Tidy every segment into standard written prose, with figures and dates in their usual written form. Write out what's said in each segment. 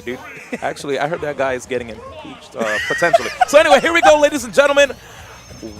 dude. Actually, I heard that guy is getting impeached, potentially. So anyway, here we go, ladies and gentlemen.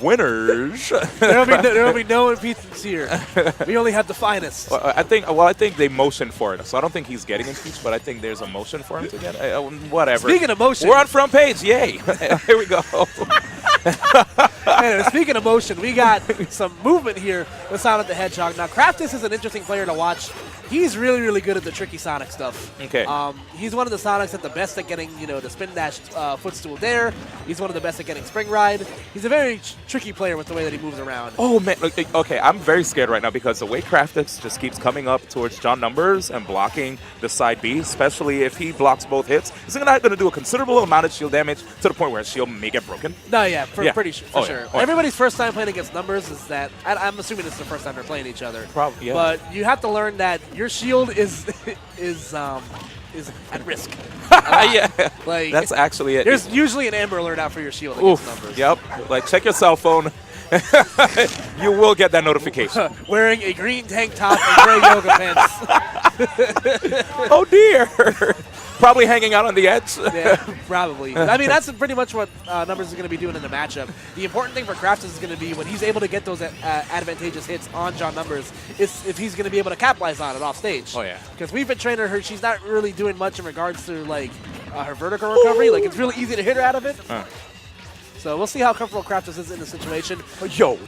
Winners. There'll be no impeachments here. We only have the finest. I think they motioned for it, so I don't think he's getting impeached, but I think there's a motion for him to get whatever. Speaking of motion, we're on front page. Yay! Here we go. Anyway, speaking of motion, we got some movement here with Sonic the Hedgehog. Now, Craftis is an interesting player to watch. He's really, really good at the tricky Sonic stuff. Okay. He's one of the Sonics that's the best at getting, the spin dash footstool there. He's one of the best at getting spring ride. He's a very tricky player with the way that he moves around. Oh, man. Okay, I'm very scared right now because the way Craftis just keeps coming up towards John Numbers and blocking the side B, especially if he blocks both hits, is going to do a considerable amount of shield damage to the point where his shield may get broken. No, yeah, for sure. Yeah. Everybody's first time playing against Numbers is that, I'm assuming it's the first time they're playing each other. Probably, yeah. But you have to learn that your shield is at risk. Yeah, like that's actually it. There's usually an Amber Alert out for your shield against Numbers. Yep, like check your cell phone. You will get that notification. Wearing a green tank top and gray yoga pants. Oh dear. Probably hanging out on the edge. Yeah, probably. I mean, that's pretty much what Numbers is going to be doing in the matchup. The important thing for Craftis is going to be when he's able to get those advantageous hits on John Numbers, is if he's going to be able to capitalize on it off stage. Oh, yeah. Because we've been training her, she's not really doing much in regards to like her vertical recovery. Like, it's really easy to hit her out of it. So we'll see how comfortable Craftis is in the situation. Yo,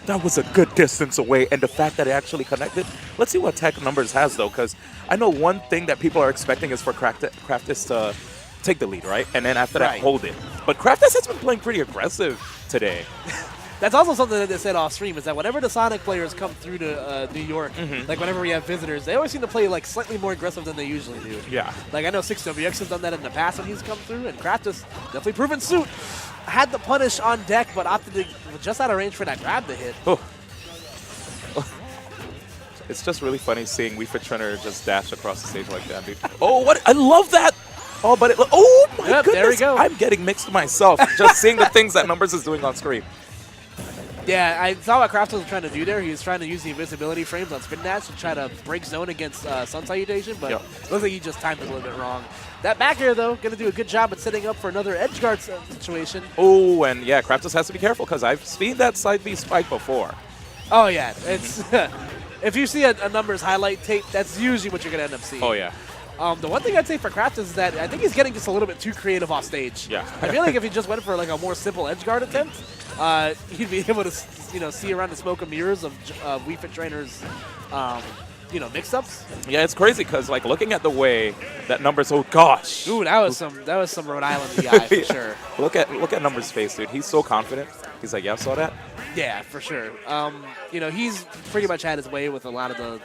that was a good distance away, and the fact that it actually connected. Let's see what Tech Numbers has, though, because I know one thing that people are expecting is for Craftis to take the lead, right? And then after that, hold it. But Craftis has been playing pretty aggressive today. That's also something that they said off stream, is that whenever the Sonic players come through to New York, like whenever we have visitors, they always seem to play like slightly more aggressive than they usually do. Yeah. Like I know 6WX has done that in the past when he's come through, and Craftis definitely proven suit. Had the punish on deck, but opted to just out of range for that grab to hit. Oh. It's just really funny seeing Wii Fit Trainer just dash across the stage like that, dude. Oh, what? I love that! Oh, but oh my goodness! There we go. I'm getting mixed myself just seeing the things that Numbers is doing on screen. Yeah, I saw what Craftis was trying to do there. He was trying to use the invisibility frames on spin dash to try to break zone against Sun Salutation, but looks like he just timed it a little bit wrong. That back air, though, going to do a good job at setting up for another edge guard situation. Oh, and yeah, Craftis has to be careful because I've seen that side B spike before. Oh, yeah. It's if you see a Numbers highlight tape, that's usually what you're going to end up seeing. Oh, yeah. The one thing I'd say for Craftis is that I think he's getting just a little bit too creative off stage. Yeah. I feel like if he just went for like a more simple edge guard attempt, he'd be able to see around the smoke and mirrors of Wii Fit Trainer's mix-ups. Yeah, it's crazy because like looking at the way that Numbers, oh gosh. Ooh, that was some Rhode Island DI for sure. Look at Numbers' face, dude. He's so confident. He's like, yeah, I saw that. Yeah, for sure. He's pretty much had his way with a lot of the.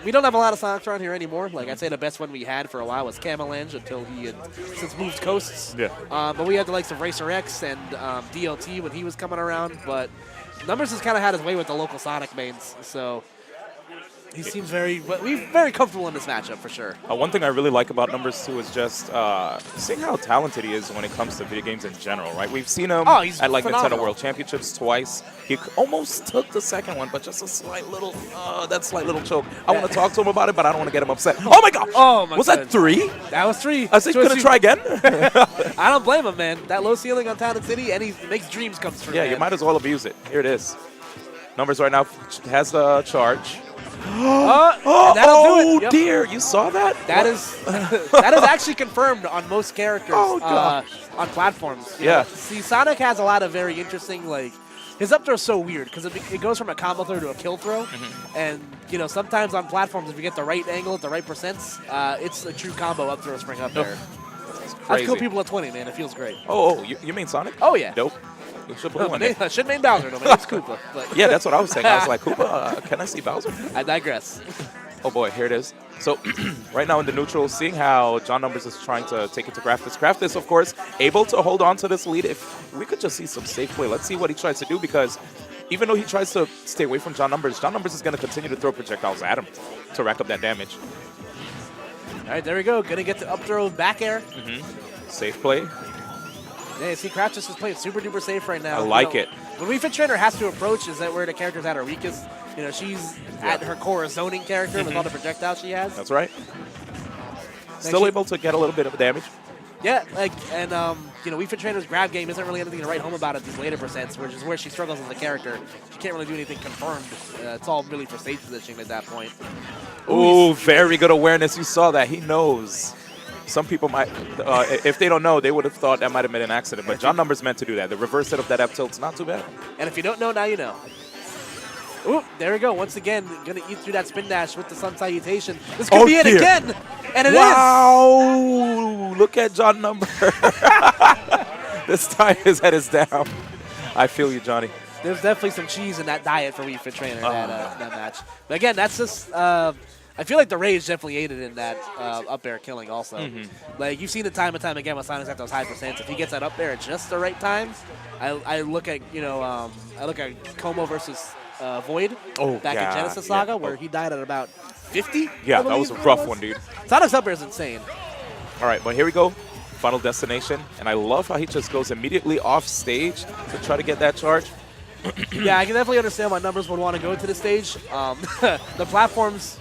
We don't have a lot of Sonics around here anymore. Like, I'd say the best one we had for a while was Camelange until he had since moved coasts. Yeah. But we had the likes of Racer X and DLT when he was coming around. But Numbers has kind of had his way with the local Sonic mains. So he seems very comfortable in this matchup for sure. One thing I really like about Numbers, too, is just seeing how talented he is when it comes to video games in general, right? We've seen him at like Nintendo World Championships twice. He almost took the second one, but just a slight little choke. I want to talk to him about it, but I don't want to get him upset. Oh, my gosh! Oh, my Was that 3? That was 3. I said, couldn't try again? I don't blame him, man. That low ceiling on Town & City, and he makes dreams come true. Yeah, man. You might as well abuse it. Here it is. Numbers right now has the charge. Do it. Yep. Dear, you saw that? That is actually confirmed on most characters on platforms. Yeah. See, Sonic has a lot of very interesting, like, his up throw is so weird because it goes from a combo throw to a kill throw. And, sometimes on platforms, if you get the right angle at the right percents, it's a true combo up throw spring up there. I've killed people at 20, man. It feels great. Oh, you mean Sonic? Oh, yeah. Dope. We should put one in. I should main Bowser, no, my name's Koopa. But yeah, that's what I was saying. I was like, Koopa, can I see Bowser? I digress. Oh boy, here it is. So right now in the neutral, seeing how John Numbers is trying to take it to Craftis. Craftis, of course, able to hold on to this lead. If we could just see some safe play, let's see what he tries to do, because even though he tries to stay away from John Numbers is going to continue to throw projectiles at him to rack up that damage. All right, there we go. Going to get the up throw back air. Safe play. Yeah, see, Craftis is playing super duper safe right now. I like it. When Wii Fit Trainer has to approach is that where the character's at her weakest. She's at her core a zoning character with all the projectiles she has. That's right. Still able to get a little bit of damage. Yeah, like, and, you know, Wii Fit Trainer's grab game isn't really anything to write home about at these later percents, which is where she struggles as a character. She can't really do anything confirmed. It's all really for stage positioning at that point. Ooh, very good awareness. You saw that. He knows. Some people might, if they don't know, they would have thought that might have been an accident. But John Numbers meant to do that. The reverse set of that up tilt's not too bad. And if you don't know, now you know. Ooh, there we go. Once again, going to eat through that spin dash with the Sun Salutation. This could be it again. And it is. Wow. Look at John Number. This time his head is down. I feel you, Johnny. There's definitely some cheese in that diet for Wii Fit Trainer, that match. But again, that's just... I feel like the rage definitely aided in that up air killing also. Like, you've seen it time and time again with Sonic's at those high percents. If he gets that up there at just the right time, I look at, you know, I look at Como versus Void back in XenoSaga where he died at about 50. Yeah, that was a rough one, dude. Sonic's up air is insane. All right, but here we go. Final destination. And I love how he just goes immediately off stage to try to get that charge. Yeah, I can definitely understand why Numbers would want to go to the stage. The platforms...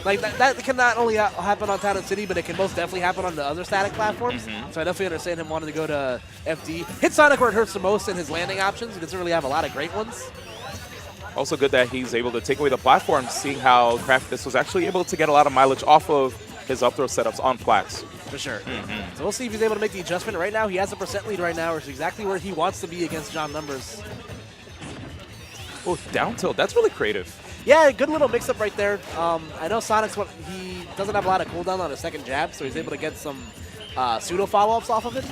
Like, that can not only happen on Town and City, but it can most definitely happen on the other static platforms. So I definitely understand him wanting to go to FD. Hit Sonic where it hurts the most in his landing options. He doesn't really have a lot of great ones. Also good that he's able to take away the platform, seeing how Craftis was actually able to get a lot of mileage off of his up throw setups on flats. For sure. So we'll see if he's able to make the adjustment. Right now, he has a percent lead right now, which is exactly where he wants to be against John Numbers. Oh, down tilt. That's really creative. Yeah, good little mix-up right there. I know Sonic's he doesn't have a lot of cooldown on his second jab, so he's able to get some pseudo follow-ups off of it.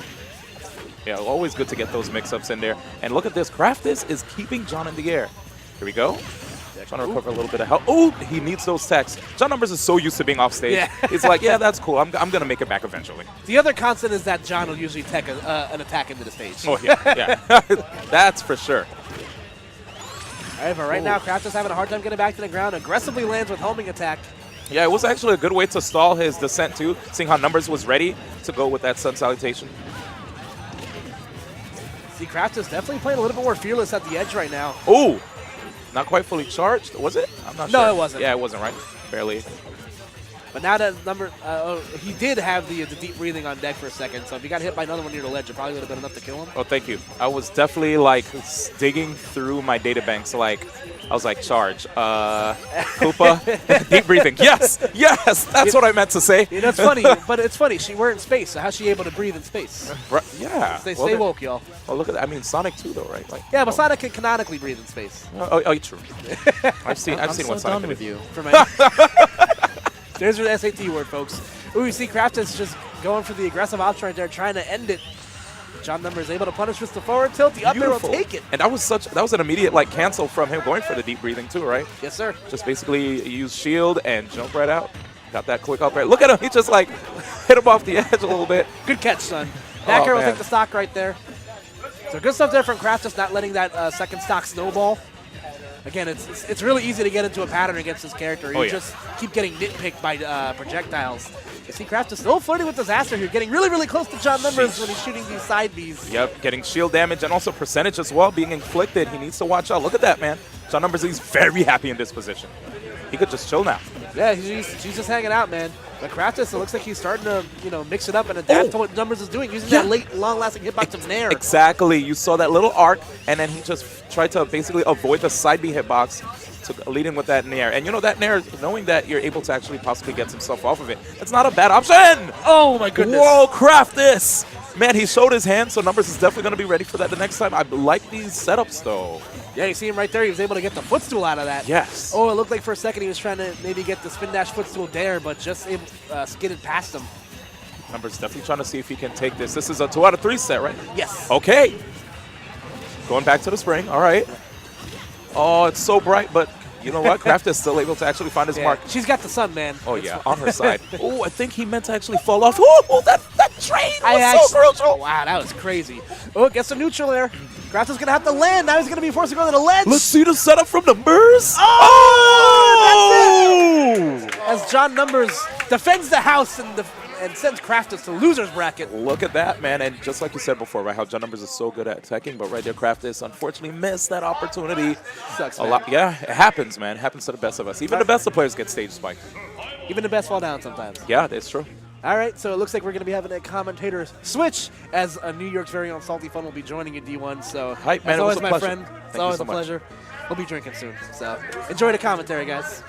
Yeah, always good to get those mix-ups in there. And look at this. Craftis is keeping John in the air. Here we go. Trying to recover a little bit of health. Oh, he needs those techs. John Numbers is so used to being off stage. Yeah. It's like, yeah, that's cool. I'm going to make it back eventually. The other constant is that John will usually tech an attack into the stage. Oh, yeah. That's for sure. All right, but right now, Craftis having a hard time getting back to the ground. Aggressively lands with homing attack. Yeah, it was actually a good way to stall his descent, too, seeing how Numbers was ready to go with that Sun Salutation. See, Craftis definitely playing a little bit more fearless at the edge right now. Ooh, not quite fully charged. Was it? I'm not sure. No, it wasn't. Yeah, it wasn't, right? Barely. But now that he did have the deep breathing on deck for a second, so if he got hit by another one near the ledge, it probably would have been enough to kill him. Oh, thank you. I was definitely, like, digging through my data banks, like, I was like, charge. Koopa, deep breathing. Yes, yes, that's what I meant to say. You know, it's funny, but it's funny. We're in space, so how's she able to breathe in space? Right, yeah. Stay woke, y'all. Well, look at that. I mean, Sonic too, though, right? Like, yeah, but Sonic can canonically breathe in space. Oh, true. I've seen I'm what so Sonic done can with do. you. There's your SAT word, folks. Ooh, you see Craftis just going for the aggressive option right there, trying to end it. John Numbers able to punish with the forward tilt. The up air will take it. And that was an immediate like cancel from him going for the deep breathing too, right? Yes, sir. Just basically use shield and jump right out. Got that quick up air. Look at him. He just like hit him off the edge a little bit. Good catch, son. Back air will take the stock right there. So good stuff there from Craftis, not letting that second stock snowball. Again, it's really easy to get into a pattern against this character. You just keep getting nitpicked by projectiles. You see Craftis still flirting with disaster here, getting really, really close to John Numbers when he's shooting these side Bs. Yep, getting shield damage and also percentage as well being inflicted. He needs to watch out. Look at that, man. John Numbers, he's very happy in this position. He could just chill now. Yeah, she's just hanging out, man. But Craftis, it looks like he's starting to, mix it up and adapt to what Numbers is doing, using that late, long-lasting hitbox of Nair. Exactly. You saw that little arc, and then he just tried to basically avoid the side B hitbox to lead in with that Nair. And that Nair, knowing that you're able to actually possibly get himself off of it, it's not a bad option. Oh, my goodness. Whoa, Craftis. Man, he showed his hand, so Numbers is definitely going to be ready for that the next time. I like these setups, though. Yeah, you see him right there. He was able to get the footstool out of that. Yes. Oh, it looked like for a second he was trying to maybe get the spin dash footstool there, but just skidded past him. Numbers definitely trying to see if he can take this. This is a 2 out of 3 set, right? Yes. Okay. Going back to the spring. All right. Oh, it's so bright, but you know what? Craftis is still able to actually find his mark. She's got the sun, man. Oh, yeah, on her side. Oh, I think he meant to actually fall off. Oh, that train was so crucial. Wow, that was crazy. Oh, gets a neutral there. Craftis is going to have to land. Now he's going to be forced to go to the ledge. Let's see the setup from Numbers. Oh! That's it. As John Numbers defends the house and sends Craftis to loser's bracket. Look at that, man. And just like you said before, right, how John Numbers is so good at attacking, but right there, Craftis unfortunately missed that opportunity. Sucks, a man. lot. Yeah, it happens, man. It happens to the best of us. Even the best of players get stage spiked. Even the best fall down sometimes. Yeah, that's true. All right, so it looks like we're going to be having a commentator switch as New York's very own Salty Fun will be joining in D1. So, Hype, man, as it was always, a my pleasure. friend, it's Thank you always so a much. pleasure. We'll be drinking soon. So, enjoy the commentary, guys.